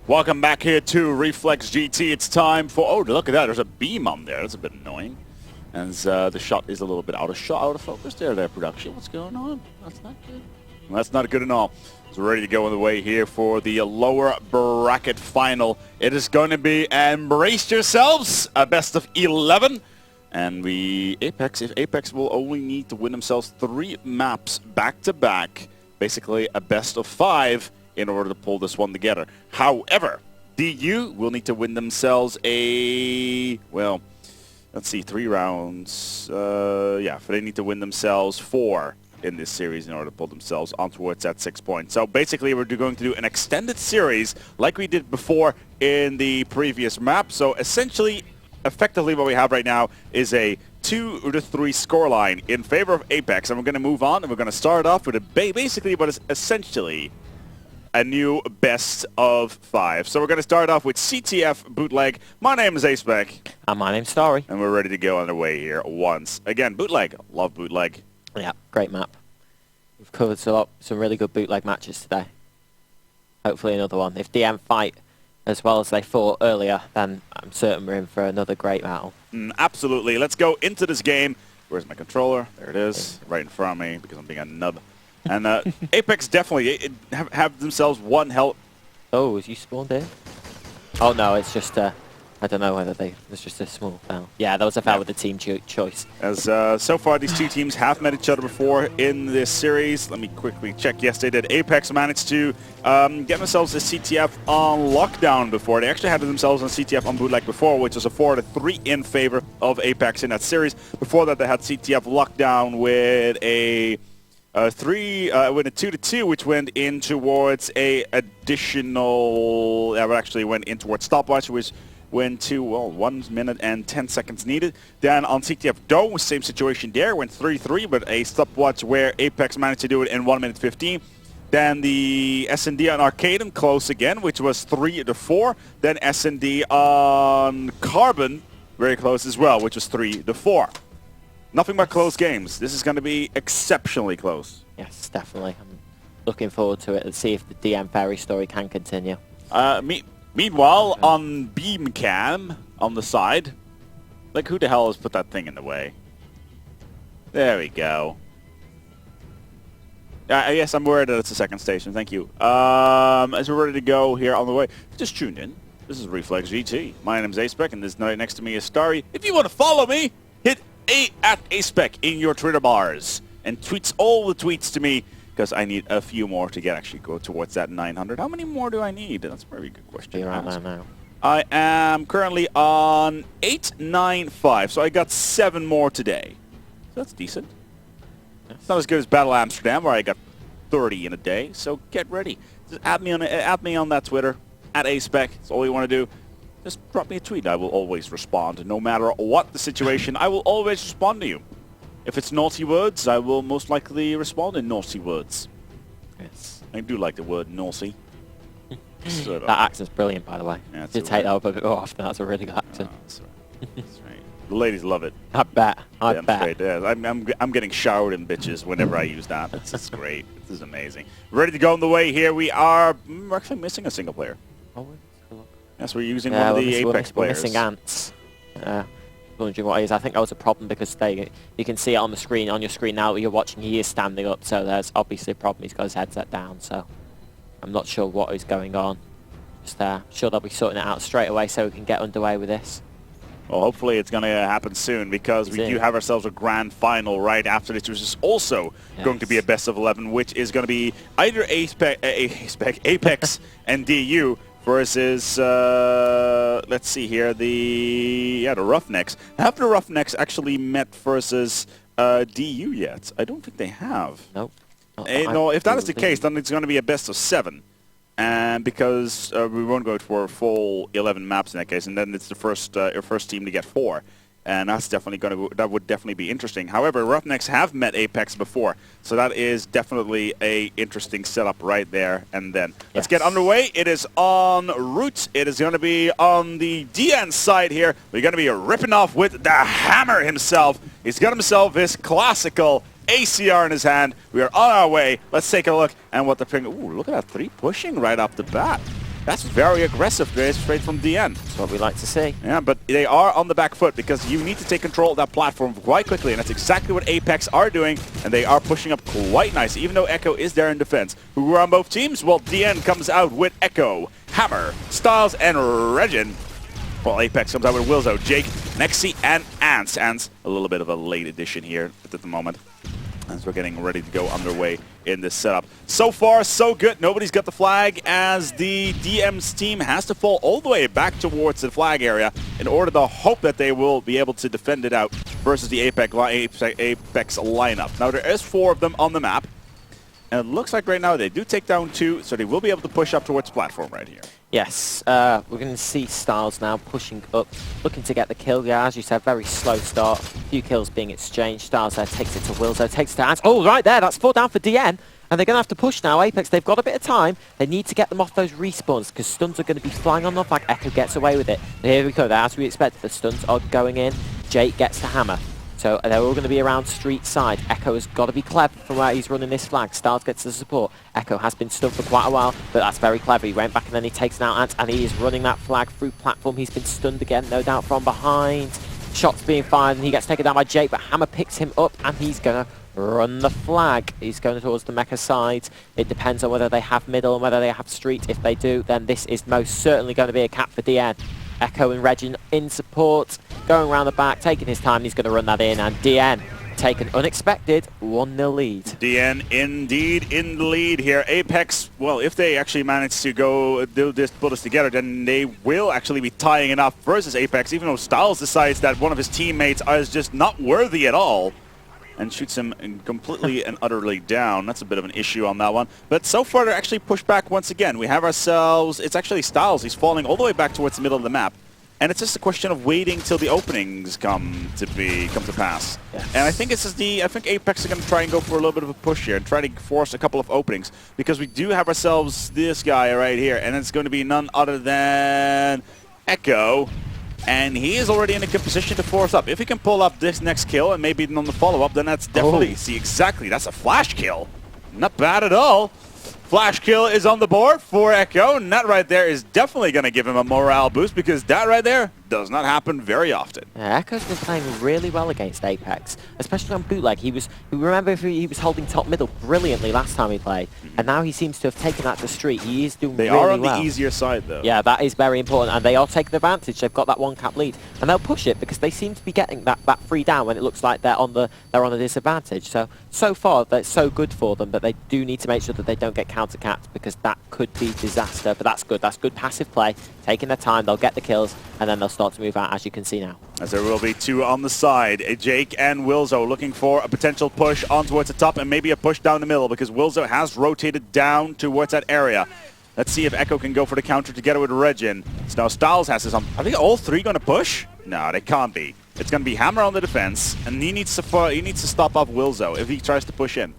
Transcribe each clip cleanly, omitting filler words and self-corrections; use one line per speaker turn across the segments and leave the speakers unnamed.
Welcome back here to ReflexGT. It's time for... Oh, look at that. There's a beam on there. That's a bit annoying. And the shot is a little bit out of focus there, production. What's going on? That's not good. Well, that's not good at all. So we're ready to go on the way here for the lower bracket final. It is going to be, embrace yourselves, a best of 11. And if apeX will only need to win themselves 3 maps back-to-back, basically a best of 5, in order to pull this one together. However, DU will need to win themselves a, well, let's see, 3 rounds. They need to win themselves 4 in this series in order to pull themselves on towards that 6 points. So basically, we're going to do an extended series like we did before in the previous map. So essentially, effectively, what we have right now is a 2-3 scoreline in favor of apeX. And we're going to move on, and we're going to start off with basically what is essentially a new best of 5. So we're going to start off with CTF Bootleg. My name is apeX.
And my name's Story.
And we're ready to go on the way here once again. Bootleg. Love Bootleg.
Yeah, great map. We've covered some really good Bootleg matches today. Hopefully another one. If DM fight as well as they fought earlier, then I'm certain we're in for another great battle.
Absolutely. Let's go into this game. Where's my controller? There it is. Right in front of me because I'm being a nub. And apeX definitely have themselves one hell.
Oh, is you spawned in? Oh no, it's just I don't know whether there's just a small foul. Yeah, that was a foul with the team choice.
As so far these two teams have met each other before in this series. Let me quickly check. Yes, they did. apeX managed to get themselves a CTF on lockdown before. They actually had themselves on CTF on bootleg before, which was a 4-3 in favor of apeX in that series. Before that, they had CTF lockdown with a 2-2, which went in towards a additional. Actually went in towards stopwatch, which went to 1 minute and 10 seconds needed. Then on CTF Dome, same situation there, went 3-3, but a stopwatch where apeX managed to do it in 1 minute 15. Then the S&D on Arcadum close again, which was 3-4. Then S&D on Carbon very close as well, which was 3-4. Nothing but close games. This is going to be exceptionally close.
Yes, definitely. I'm looking forward to it and see if the DM Fairy story can continue.
Meanwhile, on beam cam on the side, like who the hell has put that thing in the way? There we go. Yes, I'm aware that it's a second station. Thank you. As we're ready to go here on the way, just tuned in. This is ReflexGT. My name is apeX, and this right next to me is Starry. If you want to follow me, hit at apeX in your Twitter bars and tweets all the tweets to me, because I need a few more to actually go towards that 900. How many more do I need? That's a very good question.
You're on there now.
I am currently on 895, so I got 7 more today. So that's decent. Yes. It's not as good as Battle Amsterdam, where I got 30 in a day. So get ready. Just add me on that Twitter at apeX. That's all you want to do. Just drop me a tweet. I will always respond. No matter what the situation, I will always respond to you. If it's naughty words, I will most likely respond in naughty words.
Yes.
I do like the word naughty.
That accent's brilliant, by the way. Yeah, you take that up a bit more often. That's a really good accent.
That's right. That's right. The ladies love it.
I bet. I bet.
Straight, yeah. I'm getting showered in bitches whenever I use that. It's great. This is amazing. Ready to go on the way here. We're actually missing a single player.
Oh,
yes, we're using one of the apeX players.
We're missing Ants. Wondering what it is. I think that was a problem because you can see it on the screen, on your screen now that you're watching. He is standing up, so there's obviously a problem. He's got his headset down, so I'm not sure what is going on. Just sure they'll be sorting it out straight away so we can get underway with this.
Well, hopefully it's going to happen soon, because we do have ourselves a grand final right after this, which is also going to be a best of 11, which is going to be either apeX and DU versus, let's see here, the Roughnecks. Have the Roughnecks actually met versus DU yet? I don't think they have.
Nope.
No, if that is the case, then it's going to be a best of 7. And because we won't go for full 11 maps in that case, and then it's the first team to get 4. And that's definitely that would definitely be interesting. However, Roughnecks have met apeX before, so that is definitely a interesting setup right there. And then let's get underway. It is en route. It is going to be on the DN side here. We're going to be ripping off with the hammer himself. He's got himself his classical ACR in his hand. We are on our way. Let's take a look and what the ping. Ooh, look at that 3 pushing right off the bat. That's very aggressive, straight from DN.
That's what we like to see.
Yeah, but they are on the back foot because you need to take control of that platform quite quickly, and that's exactly what apeX are doing, and they are pushing up quite nice, even though Echo is there in defense. Who are on both teams? Well, DN comes out with Echo, Hammer, Styles, and Regin. Well, apeX comes out with Wilzo, Jake, Nexi, and Ants. Ants, a little bit of a late addition here at the moment, as we're getting ready to go underway in this setup. So far, so good. Nobody's got the flag, as the DM's team has to fall all the way back towards the flag area in order to hope that they will be able to defend it out versus the apeX lineup. Now, there is 4 of them on the map, and it looks like right now they do take down 2, so they will be able to push up towards platform right here.
Yes, we're going to see Styles now pushing up, looking to get the kill. Yeah, as you said, very slow start. A few kills being exchanged. Styles there takes it to Wilzo, takes it to Ants. Oh, right there, that's 4 down for DN. And they're going to have to push now. apeX, they've got a bit of time. They need to get them off those respawns because stuns are going to be flying on the flag. Echo gets away with it. Here we go. As we expected, the stuns are going in. Jake gets the hammer. So they're all going to be around street side. Echo has got to be clever from where he's running this flag. Styles gets the support. Echo has been stunned for quite a while, but that's very clever. He went back and then he takes out Ant, and he is running that flag through platform. He's been stunned again, no doubt, from behind. Shots being fired, and he gets taken down by Jake, but Hammer picks him up, and he's going to run the flag. He's going towards the mecha side. It depends on whether they have middle and whether they have street. If they do, then this is most certainly going to be a cap for DN. Echo and Regin in support, going around the back, taking his time. He's going to run that in, and DN take an unexpected 1-0 lead.
DN indeed in the lead here. apeX, well, if they actually manage to go do this, put us together, then they will actually be tying it up versus apeX, even though Styles decides that one of his teammates is just not worthy at all and shoots him completely and utterly down. That's a bit of an issue on that one. But so far, they're actually pushed back once again. We have ourselves, it's actually Styles. He's falling all the way back towards the middle of the map. And it's just a question of waiting till the openings come to pass.
Yes.
And I think I think apeX are going to try and go for a little bit of a push here and try to force a couple of openings, because we do have ourselves this guy right here, and it's going to be none other than Echo. And he is already in a good position to force up. If he can pull up this next kill and maybe on the follow-up, then that's definitely, see exactly, that's a flash kill. Not bad at all. Flash kill is on the board for Echo, and that right there is definitely going to give him a morale boost, because that right there does not happen very often.
Yeah, Echo's been playing really well against apeX, especially on bootleg. He was holding top middle brilliantly last time he played, and now he seems to have taken that to street. He is doing really well.
They are on the easier side, though.
Yeah, that is very important, and they are taking advantage. They've got that 1-cap lead, and they'll push it because they seem to be getting that free down when it looks like they're on a disadvantage. So far, that's so good for them, but they do need to make sure that they don't get counter-capped, because that could be disaster. But that's good. That's good passive play. Taking their time, they'll get the kills, and then they'll start to move out, as you can see now.
As there will be 2 on the side. Jake and Wilzo looking for a potential push on towards the top and maybe a push down the middle, because Wilzo has rotated down towards that area. Let's see if Echo can go for the counter together with Regin. So now Styles has his on. Are they all 3 going to push? No, they can't be. It's going to be Hammer on the defense, and he needs to stop off Wilzo if he tries to push in.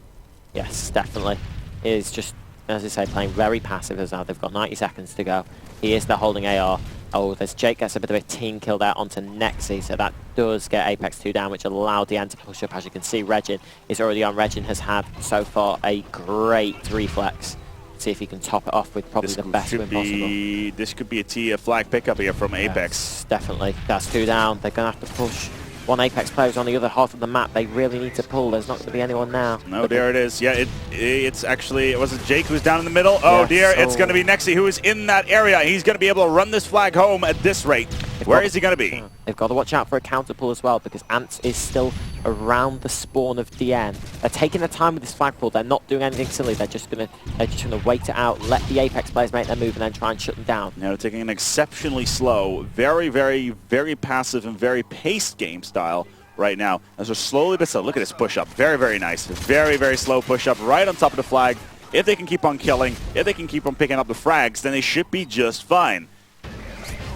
Yes, definitely. He is just, as I say, playing very passive as now. They've got 90 seconds to go. He is there holding AR. Oh, there's Jake gets a bit of a team kill there onto Nexi, so that does get apeX 2 down, which allowed DN to push up. As you can see, Regin is already on. Regin has had, so far, a great reflex. See if he can top it off with probably the best win possible.
This could be a flag pickup here from apeX.
Yes, definitely. That's 2 down. They're going to have to push. One apeX player's on the other half of the map. They really need to pull. There's not going to be anyone now.
No, there it is. Yeah, it's actually, was it Jake who's down in the middle? Oh, yes. Dear, it's going to be Nexi who is in that area. He's going to be able to run this flag home at this rate. Where is he going to be?
They've got to watch out for a counter pull as well, because Ants is still around the spawn of DN. They're taking their time with this flag pull. They're not doing anything silly. They're just going to wait it out, let the apeX players make their move, and then try and shut them down.
Now they're taking an exceptionally slow, very, very, very passive and very paced game style right now. As we're slowly but slowly, look at this push-up. Very, very nice. Very, very slow push-up right on top of the flag. If they can keep on killing, if they can keep on picking up the frags, then they should be just fine.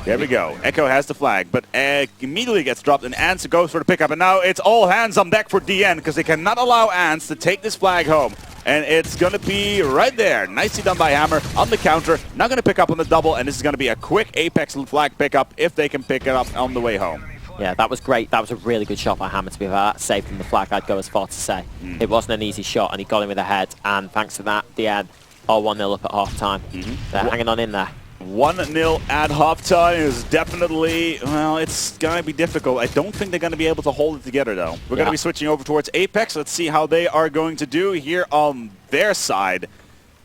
There we go. Echo has the flag, but immediately gets dropped, and Ants goes for the pickup. And now it's all hands on deck for DN, because they cannot allow Ants to take this flag home. And it's going to be right there. Nicely done by Hammer on the counter. Not going to pick up on the double, and this is going to be a quick apeX flag pickup if they can pick it up on the way home.
Yeah, that was great. That was a really good shot by Hammer to be fair. That saved him the flag, I'd go as far to say. It wasn't an easy shot, and he got him with a head. And thanks to that, DN are 1-0 up at half-time. They're hanging on in there.
1-0 at halftime is definitely, well, it's going to be difficult. I don't think they're going to be able to hold it together, though. We're going to be switching over towards apeX. Let's see how they are going to do here on their side.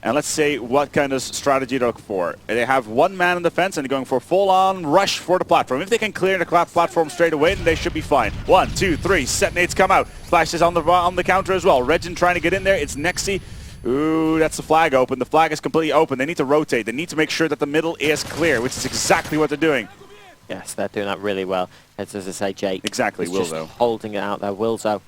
And let's see what kind of strategy they look for. They have one man in defense and they're going for a full-on rush for the platform. If they can clear the platform straight away, then they should be fine. 1, 2, 3, set nades come out. Flashes on the counter as well. Regin trying to get in there. It's Nexi. Ooh, that's the flag open. The flag is completely open. They need to rotate. They need to make sure that the middle is clear, which is exactly what they're doing.
Yes, they're doing that really well. As I say, Jake.
Exactly,
Wilzo.
Just
holding it out there. Wilzo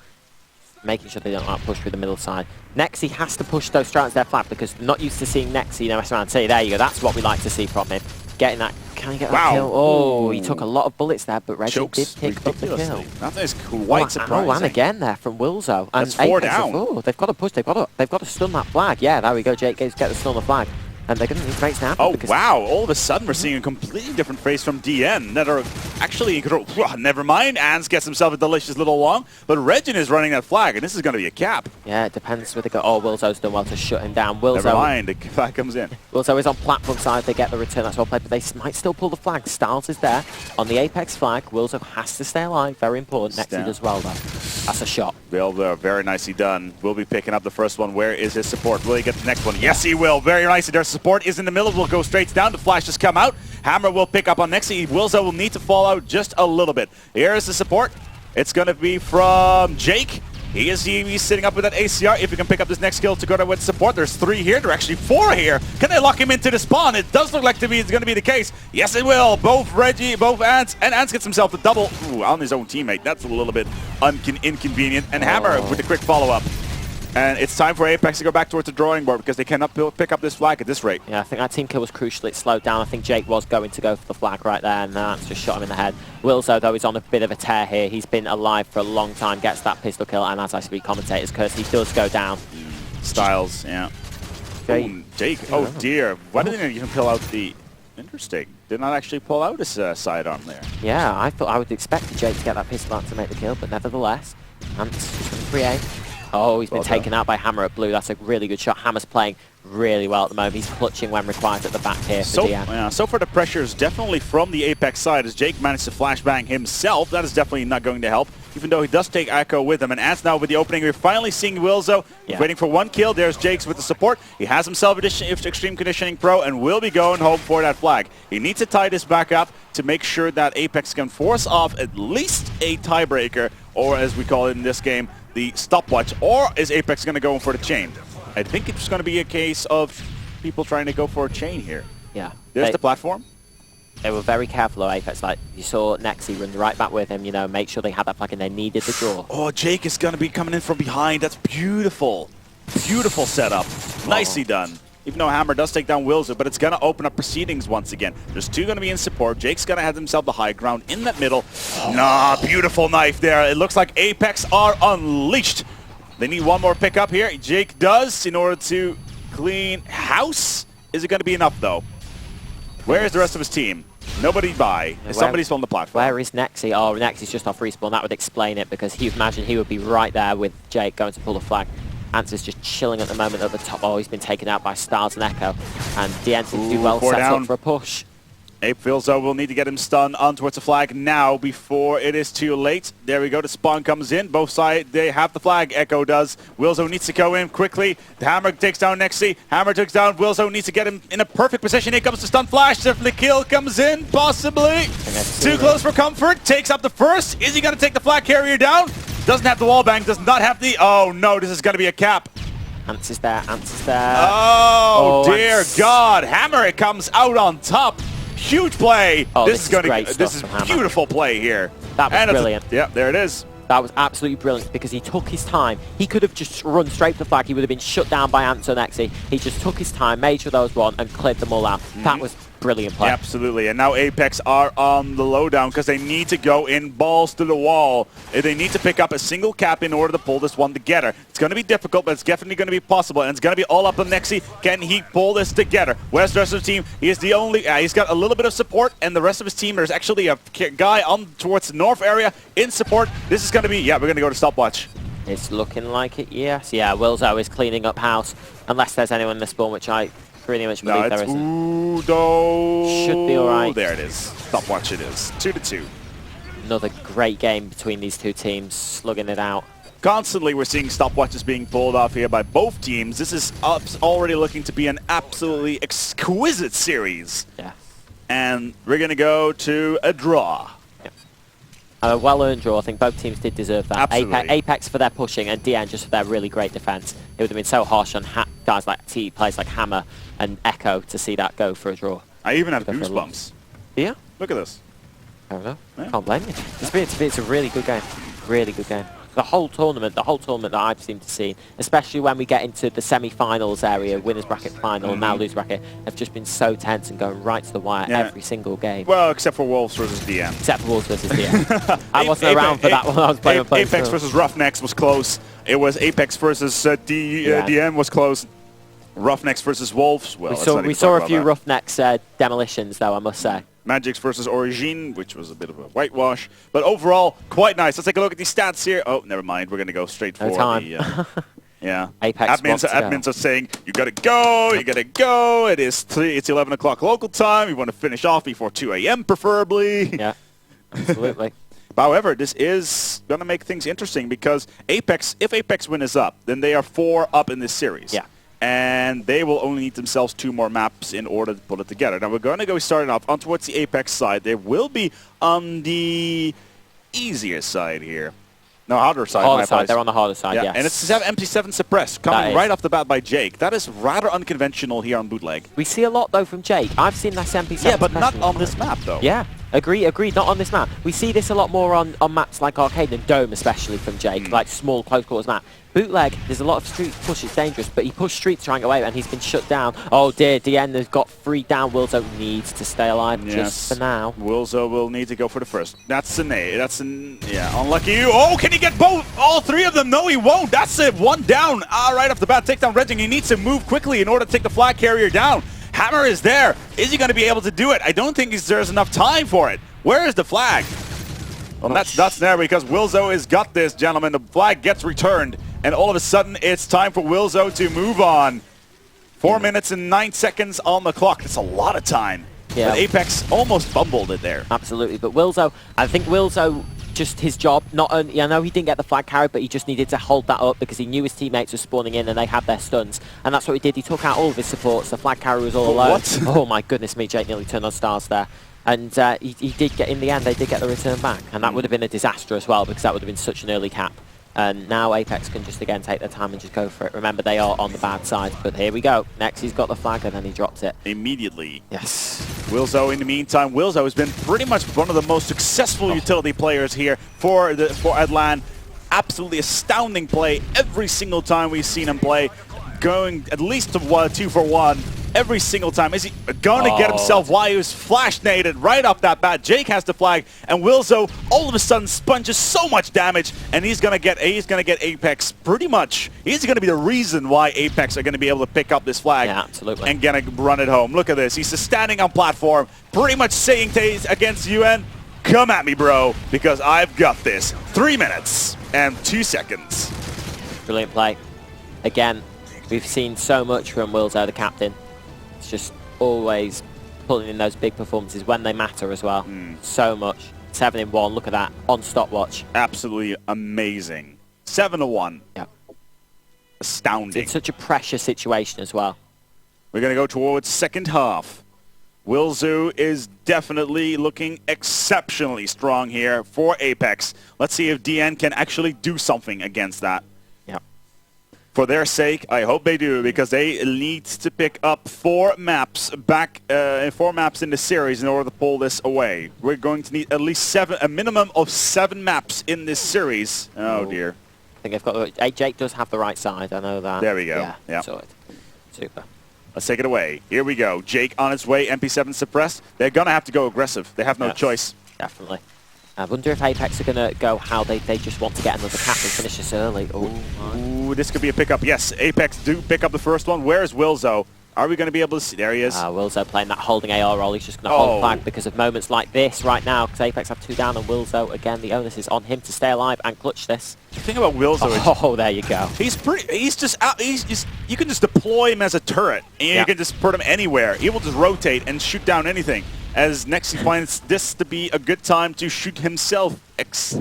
making sure they don't push through the middle side. Nexi has to push those strats there flat because not used to seeing Nexi mess around. See, there you go. That's what we like to see from him. Getting that. Can he get that kill? Oh, he took a lot of bullets there, but Reggie did pick up the kill.
That is quite surprising.
Oh, and again there from Wilzo. And
that's 4 down.
Oh, they've got to push. They've got to stun that flag. Yeah, there we go. Jake get the stun on the flag. And they're going to need breaks now.
Oh, wow. All of a sudden, we're seeing a completely different face from DN that are actually in control. Never mind. Ans gets himself a delicious little long. But Regin is running that flag, and this is going to be a cap.
Yeah, it depends where they go. Oh, Wilzo's done well to shut him down. Wilzo,
never mind. The flag comes in.
Wilzo is on platform side. They get the return. That's well played. But they might still pull the flag. Styles is there. On the apeX flag, Wilzo has to stay alive. Very important. Nexi does well, though. That's a shot.
Very nicely done. Will be picking up the first one. Where is his support? Will he get the next one? Yes, he will. Very nicely. Their support is in the middle. Will go straight down. The flash just come out. Hammer will pick up on Nexi. Wilzo will need to fall out just a little bit. Here is the support. It's going to be from Jake. He's sitting up with that ACR. If he can pick up this next kill to go with support, there's 3 here. There are actually 4 here. Can they lock him into the spawn? It does look like it's going to be the case. Yes, it will. Both Reggie, both Ants, and Ants gets himself the double on his own teammate. That's a little bit inconvenient. And Hammer with a quick follow-up. And it's time for apeX to go back towards the drawing board because they cannot pick up this flag at this rate.
Yeah, I think that team kill was crucial. It slowed down. I think Jake was going to go for the flag right there, and that's just shot him in the head. Wilzo, though, is on a bit of a tear here. He's been alive for a long time, gets that pistol kill, and as I speak, commentators curse, he does go down.
Styles, yeah. Jake, oh dear. Why didn't they even pull out the... Interesting. Did not actually pull out his sidearm there.
Yeah, I thought I would expect Jake to get that pistol out to make the kill, but nevertheless, Ants just going to create. Oh, he's been taken out by Hammer at blue. That's a really good shot. Hammer's playing really well at the moment. He's clutching when required at the back here for DN.
Yeah, so far the pressure is definitely from the apeX side as Jake managed to flashbang himself. That is definitely not going to help, even though he does take Echo with him. And as now with the opening, we're finally seeing Wilzo waiting for 1 kill. There's Jake's with the support. He has himself Extreme Conditioning Pro and will be going home for that flag. He needs to tie this back up to make sure that apeX can force off at least a tiebreaker, or as we call it in this game, the stopwatch, or is apeX going to go for the chain? I think it's going to be a case of people trying to go for a chain here.
Yeah.
There's the platform.
They were very careful of apeX. Like, you saw Nexi run right back with him, you know, make sure they had that flag and they needed the draw.
Oh, Jake is going to be coming in from behind. That's beautiful. Beautiful setup. Nicely done. Even though Hammer does take down Wilzo, but it's going to open up proceedings once again. There's 2 going to be in support. Jake's going to have himself the high ground in that middle. Nah, beautiful knife there. It looks like apeX are unleashed. They need 1 more pickup here. Jake does in order to clean house. Is it going to be enough, though? Where is the rest of his team? Nobody by. Somebody's on the platform.
Where is Nexi? Oh, Nexi's just off respawn. That would explain it because he imagined he would be right there with Jake going to pull the flag. Ants is just chilling at the moment at the top. Oh, he's been taken out by Styles and Echo. And DN seems to do well set up for a push.
Ape Wilzo will need to get him stunned on towards the flag now before it is too late. There we go. The spawn comes in. Both sides, they have the flag. Echo does. Wilzo needs to go in quickly. The Hammer takes down Nexi. Hammer takes down. Wilzo needs to get him in a perfect position. Here comes the stun flash. The kill comes in, possibly. Too close for comfort. Takes up the first. Is he going to take the flag carrier down? Doesn't have the wall bang. Does not have the... Oh, no. This is going to be a cap.
Ants is there. Ants is there.
Oh dear God. Hammer comes out on top. Huge play.
Oh,
this is beautiful play here.
That was brilliant.
Yeah, there it is.
That was absolutely brilliant because he took his time. He could have just run straight for the flag. He would have been shut down by Ants or Nexi. He just took his time, made sure there was 1, and cleared them all out. That was brilliant play.
Yeah, absolutely. And now apeX are on the lowdown because they need to go in balls to the wall. They need to pick up a single cap in order to pull this one together. It's going to be difficult, but it's definitely going to be possible. And it's going to be all up on Nexi. Can he pull this together? Where's the rest of the team? He is the only... he's got a little bit of support, and the rest of his team, there's actually a guy on towards the north area in support. This is going to be... Yeah, we're going to go to stopwatch.
It's looking like it, yes. Yeah, Wilzo is cleaning up house, unless there's anyone in the spawn, which I pretty much
No,
believe
it's
there isn't.
Udo.
Should be all right.
There it is. Stopwatch it is. 2-2.
Another great game between these two teams, slugging it out.
Constantly we're seeing stopwatches being pulled off here by both teams. This is already looking to be an absolutely exquisite series.
Yeah.
And we're going to go to a draw.
A well-earned draw. I think both teams did deserve that.
Absolutely.
Apex for their pushing and DN just for their really great defense. It would have been so harsh on guys like players like Hammer and Echo to see that go for a draw.
I even have goosebumps.
Yeah?
Look at this.
I don't know.
Yeah.
Can't blame you. It's a really good game. Really good game. The whole tournament that I've seemed to see, especially when we get into the semi-finals area, winners bracket final, and now losers bracket, have just been so tense and going right to the wire every single game.
Well, except for Wolves versus DM.
Except for Wolves versus DM. I wasn't around for that one. I was playing
Apex versus Roughnecks was close. It was Apex versus DM was close. Roughnecks versus Wolves. Well,
we saw a few Roughnecks demolitions, though, I must say.
Magix versus Origin, which was a bit of a whitewash. But overall, quite nice. Let's take a look at these stats here. Oh, never mind. We're going to go straight for the... yeah.
Apex
admins are saying, you got to go, you got to go. It's 11 o'clock local time. You want to finish off before 2 a.m. preferably.
Yeah, absolutely.
However, this is going to make things interesting because if Apex win is up, then they are 4 up in this series.
Yeah.
And they will only need themselves 2 more maps in order to put it together. Now we're going to go starting off on towards the Apex side. They will be on the easier side here. No, harder side.
Harder side. They're on the harder side, yes.
And it's MC7 suppressed, coming right off the bat by Jake. That is rather unconventional here on Bootleg.
We see a lot, though, from Jake. I've seen that MP7
Yeah, but not on this map, though.
Yeah, agreed, not on this map. We see this a lot more on maps like Arcade and Dome, especially from Jake, like small, close quarters map. Bootleg, there's a lot of street push, it's dangerous, but he pushed streets trying away and he's been shut down. Oh dear, DN has got 3 down. Wilzo needs to stay alive just for now.
Wilzo will need to go for the first. That's an A. Yeah, unlucky. Oh, can he get both? All 3 of them? No, he won't. That's it. 1 down. Right off the bat, take down Redding. He needs to move quickly in order to take the flag carrier down. Hammer is there. Is he going to be able to do it? I don't think there's enough time for it. Where is the flag? Well, that's there because Wilzo has got this, gentlemen. The flag gets returned, and all of a sudden, it's time for Wilzo to move on. 4 minutes and 9 seconds on the clock. That's a lot of time. Yeah. But Apex almost fumbled it there.
Absolutely, but Wilzo, I think Wilzo, just his job, not only, I know he didn't get the flag carried, but he just needed to hold that up because he knew his teammates were spawning in and they had their stuns. And that's what he did. He took out all of his supports. The flag carrier was all alone.
What?
Oh my goodness me, Jake nearly turned on stars there. And he did get, in the end, they did get the return back. And that would have been a disaster as well because that would have been such an early cap. And now Apex can just again take their time and just go for it. Remember, they are on the bad side. But here we go. Next, he's got the flag and then he drops it.
Immediately.
Yes.
Wilzo, in the meantime, Wilzo has been pretty much one of the most successful utility players here for Adlan. Absolutely astounding play every single time we've seen him play. Going at least to 2 for 1 every single time. Is he going to get himself while he was flash naded right off that bat? Jake has the flag, and Wilzo all of a sudden sponges so much damage, and he's going to get Apex pretty much. He's going to be the reason why Apex are going to be able to pick up this flag and going to run it home. Look at this. He's just standing on platform, pretty much saying against UN, come at me, bro, because I've got this. 3 minutes and 2 seconds.
Brilliant play. Again, we've seen so much from Wilzo, the captain. It's just always pulling in those big performances when they matter as well. So much. 7 in 1. Look at that on stopwatch.
Absolutely amazing. 7-1.
Yeah.
Astounding.
It's such a pressure situation as well.
We're going to go towards second half. Wilzo is definitely looking exceptionally strong here for Apex. Let's see if DN can actually do something against that. For their sake, I hope they do, because they need to pick up 4 maps back, 4 maps in the series in order to pull this away. We're going to need at least a minimum of 7 maps in this series. Oh dear.
I think they've got. Jake does have the right side. I know that.
There we go.
Yeah. Saw it. Super.
Let's take it away. Here we go. Jake on its way. MP7 suppressed. They're gonna have to go aggressive. They have no choice.
Definitely. I wonder if Apex are going to go how they just want to get another cap and finish this early.
Ooh, this could be a pickup. Yes, Apex do pick up the first one. Where is Wilzo? Are we going to be able to see? There he is.
Wilzo playing that holding AR role. He's just going to hold flag because of moments like this right now, because Apex have 2 down, and Wilzo, again, the onus is on him to stay alive and clutch this.
thing about Wilzo is
Oh, there you go.
you can just deploy him as a turret, and you can just put him anywhere. He will just rotate and shoot down anything. As next he finds this to be a good time to shoot himself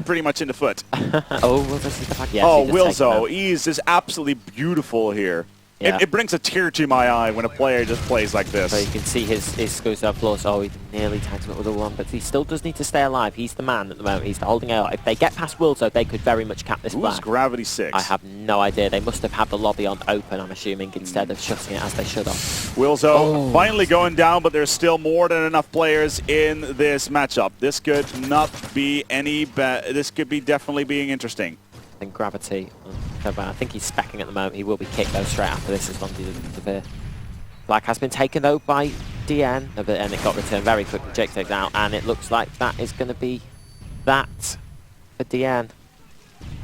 pretty much in the foot.
Oh, Wilzo's the back. Yes,
oh, Wilzo, he's just absolutely beautiful here.
Yeah.
It brings a tear to my eye when a player just plays like this.
So you can see his screws up flaws. Oh, he nearly tags him with the one, but he still does need to stay alive. He's the man at the moment. He's the holding out. If they get past Wilzo, they could very much cap this
Who's
flag.
Gravity 6?
I have no idea. They must have had the lobby on open, I'm assuming, instead of shutting it as they should have.
Wilzo finally going down, but there's still more than enough players in this matchup. This could not be any bad. This could be definitely being interesting.
I think Gravity, I think he's specking at the moment. He will be kicked though straight after this as long as he doesn't interfere. Flag has been taken though by DN, and it got returned very quickly. Jake takes out, and it looks like that is going to be that for DN.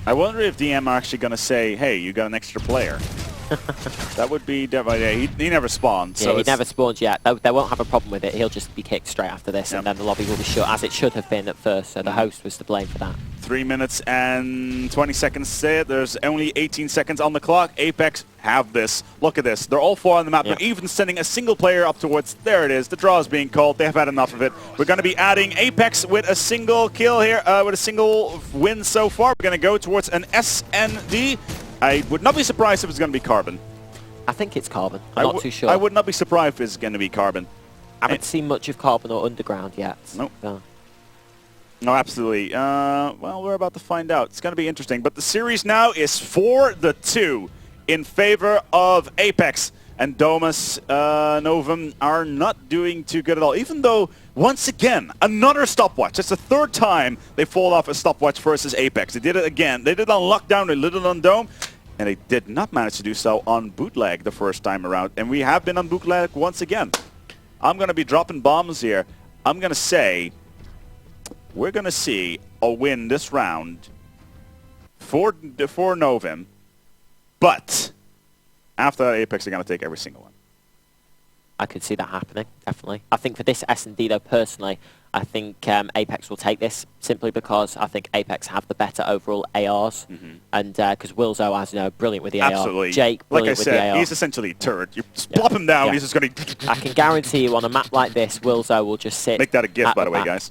I wonder if DM are actually going to say, hey, you got an extra player. That would be definitely... He never spawned.
Yeah,
so
he never spawns yet. They won't have a problem with it. He'll just be kicked straight after this, and then the lobby will be shut, as it should have been at first, so the host was to blame for that.
3 minutes and 20 seconds set. There's only 18 seconds on the clock. apeX have this. Look at this. They're all 4 on the map. They're even sending a single player up towards... There it is. The draw is being called. They have had enough of it. We're going to be adding apeX with a single kill here, with a single win so far. We're going to go towards an SND. I would not be surprised if it's going to be Carbon.
I think it's Carbon. I'm not too sure.
I would not be surprised if it's going to be Carbon.
I haven't seen much of Carbon or Underground yet.
Nope.
So.
No, absolutely. Well, we're about to find out. It's going to be interesting. But the series now is 4-2 in favor of apeX. And Durus Novum are not doing too good at all. Even though, once again, another stopwatch. It's the 3rd time they fall off a stopwatch versus apeX. They did it again. They did it on Lockdown, they did it on Dome. And they did not manage to do so on Bootleg the first time around. And we have been on Bootleg once again. I'm going to be dropping bombs here. I'm going to say we're going to see a win this round for Novum. But after that, apeX are going to take every single one.
I could see that happening, definitely. I think for this S&D, though, personally, I think apeX will take this simply because I think apeX have the better overall ARs. And because Wilzo, as you know, brilliant with the
Absolutely.
AR. Jake, brilliant with the AR.
Like I said, he's essentially a turret. You plop him down, he's just going to...
I can guarantee you on a map like this, Wilzo will just sit...
Make that a GIF, by the way, guys.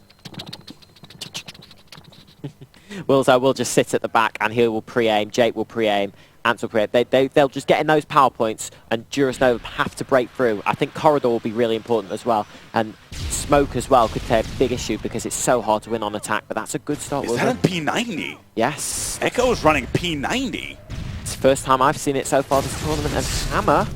Wilzo will just sit at the back and he will pre-aim. Jake will pre-aim. Ants will pre-aim. They'll just get in those power points and Durus Novum have to break through. I think Corridor will be really important as well. And Smoke as well could take a big issue because it's so hard to win on attack. But that's a good start.
Is that a P90?
Yes.
Echo's running P90.
It's the first time I've seen it so far this tournament. And Hammer...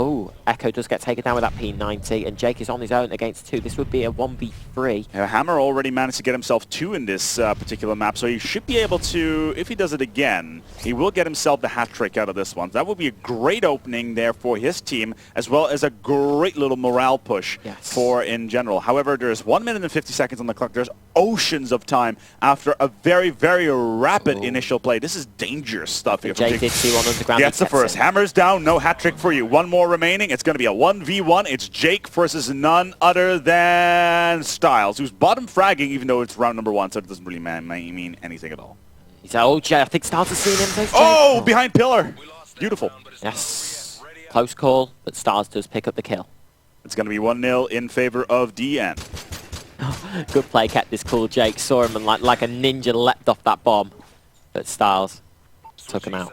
Oh, Echo does get taken down with that P90, and Jake is on his own against 2. This would be a 1v3.
Hammer already managed to get himself 2 in this particular map, so he should be able to, if he does it again, he will get himself the hat trick out of this one. That would be a great opening there for his team, as well as a great little morale push for in general. However, there's 1 minute and 50 seconds on the clock. There's oceans of time after a very, very rapid initial play. This is dangerous stuff here.
Jake did see one Underground.
Gets the first. Hammer's down, no hat trick for you. 1 more remaining. It's going to be a 1v1. It's Jake versus none other than Styles, who's bottom fragging even though it's round number 1, so it doesn't really mean anything at all.
He's oh, Jake, I think Styles has seen him.
Oh, behind pillar. Beautiful.
Yes. Close call, but Styles does pick up the kill.
It's going to be 1-0 in favor of DN.
Good play, kept this cool. Jake saw him and like a ninja leapt off that bomb, but Styles took him out.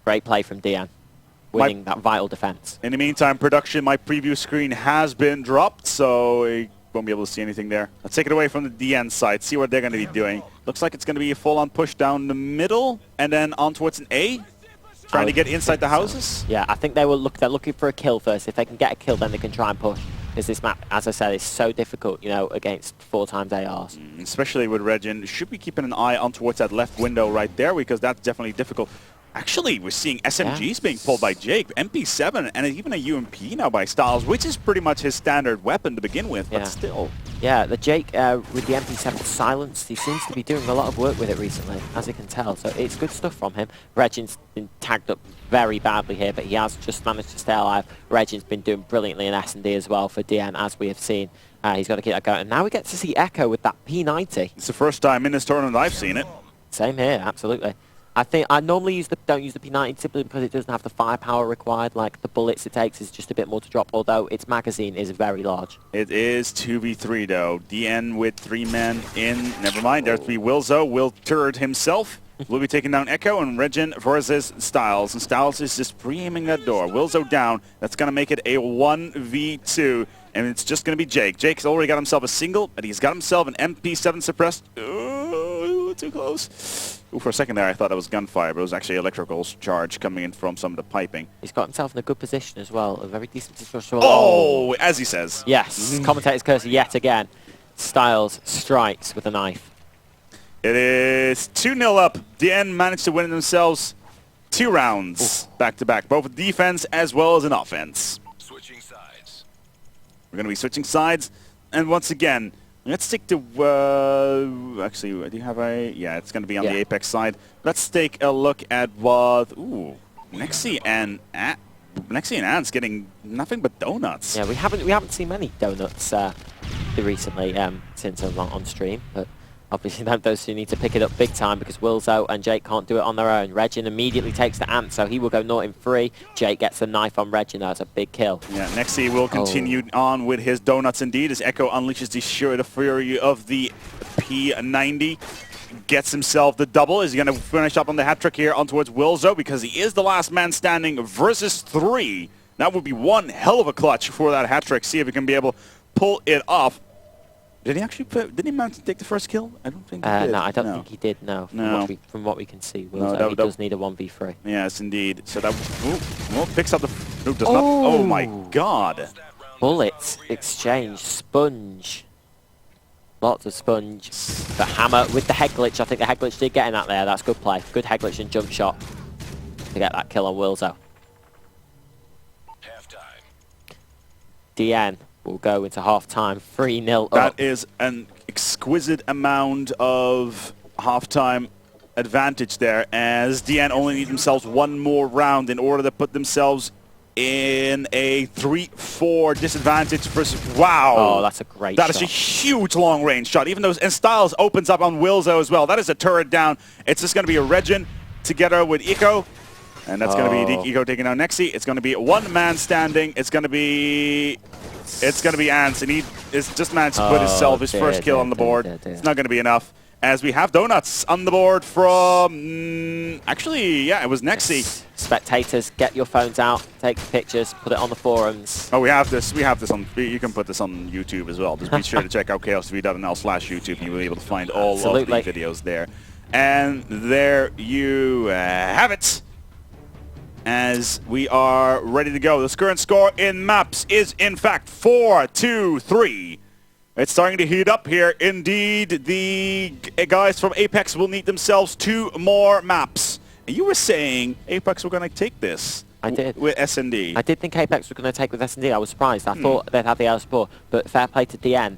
Great play from DN. Winning that vital defense.
In the meantime, production, my preview screen has been dropped, so we won't be able to see anything there. Let's take it away from the DN side, see what they're going to be doing. Looks like it's going to be a full-on push down the middle, and then on towards an A, trying to get inside the houses.
So. Yeah, I think they're looking for a kill first. If they can get a kill, then they can try and push. Because this map, as I said, is so difficult, you know, against 4 times ARs.
Especially with Regin. Should be keeping an eye on towards that left window right there, because that's definitely difficult. Actually, we're seeing SMGs being pulled by Jake, MP7, and even a UMP now by Styles, which is pretty much his standard weapon to begin with, but still.
Yeah, the Jake with the MP7 silenced, he seems to be doing a lot of work with it recently, as you can tell. So it's good stuff from him. Regin's been tagged up very badly here, but he has just managed to stay alive. Regin's been doing brilliantly in S&D as well for DN, as we have seen. He's got to keep that going. And now we get to see Echo with that P90.
It's the first time in this tournament I've seen it.
Same here, absolutely. I think I normally don't use the P90 simply because it doesn't have the firepower required. Like the bullets it takes is just a bit more to drop, although its magazine is very large.
It is 2v3 though. DN with 3 men in. Never mind, there's be Wilzo. Will turret himself. Will be taking down Echo and Regen versus Styles. And Styles is just pre-aiming that door. Wilzo down. That's going to make it a 1v2. And it's just going to be Jake. Jake's already got himself a single, but he's got himself an MP7 suppressed. Ooh, too close. Ooh, for a second there, I thought it was gunfire, but it was actually electrical charge coming in from some of the piping.
He's got himself in a good position as well. A very decent situation.
Oh, as he says.
Yes, commentator's cursor yet again. Styles strikes with a knife.
It is 2-0 up. DN managed to win themselves 2 rounds back-to-back, both with defense as well as in offense.
Switching sides.
We're going to be switching sides, and once again, let's stick to, actually, do you have a, yeah, it's going to be on the apeX side. Let's take a look at what, Nexi and Ant's getting nothing but donuts.
Yeah, we haven't seen many donuts recently since on stream, but obviously those two need to pick it up big time because Wilzo and Jake can't do it on their own. Regen immediately takes the Ant, so he will go 0 in 3. Jake gets the knife on Regen. That's a big kill.
Yeah, Nexi will continue on with his donuts indeed as Echo unleashes the fury of the P90. Gets himself the double. Is he going to finish up on the hat trick here on towards Wilzo because he is the last man standing versus 3. That would be one hell of a clutch for that hat trick. See if he can be able to pull it off. Did he actually did he manage to take the first kill? I don't think he did.
No, I don't think he did, no. From what we can see, Wilzo, he does need a 1v3.
Yes, indeed. So that picks up the... does not, oh my god.
Bullets, exchange, sponge. Lots of sponge. The hammer with the head glitch. I think the head glitch did get in that there. That's good play. Good head glitch and jump shot to get that kill on Wilzo.
Halftime.
DN will go into half-time, 3-0 up.
That is an exquisite amount of half-time advantage there, as DN only need themselves one more round in order to put themselves in a 3-4 disadvantage versus... Wow!
Oh, that's a great shot.
That is a huge long-range shot, even though... And Styles opens up on Wilzo as well. That is a turret down. It's just going to be a Regen together with Eco. And that's going to be Eco taking down Nexi. It's going to be one man standing. It's going to be Ants, and he is just managed to put his first kill on the board. It's not going to be enough, as we have donuts on the board from... actually, yeah, it was Nexi.
Spectators, get your phones out, take pictures, put it on the forums.
Oh, we have this on... You can put this on YouTube as well. Just be sure to check out chaostv.nl/YouTube, and you will be able to find all of the videos there. And there you have it. As we are ready to go. The current score in maps is in fact 4-2-3. It's starting to heat up here. Indeed, the guys from apeX will need themselves 2 more maps. And you were saying apeX were going to take this.
I did.
With S&D.
I did think apeX were going to take with S&D. I was surprised. I thought they'd have the L support, but fair play to DN.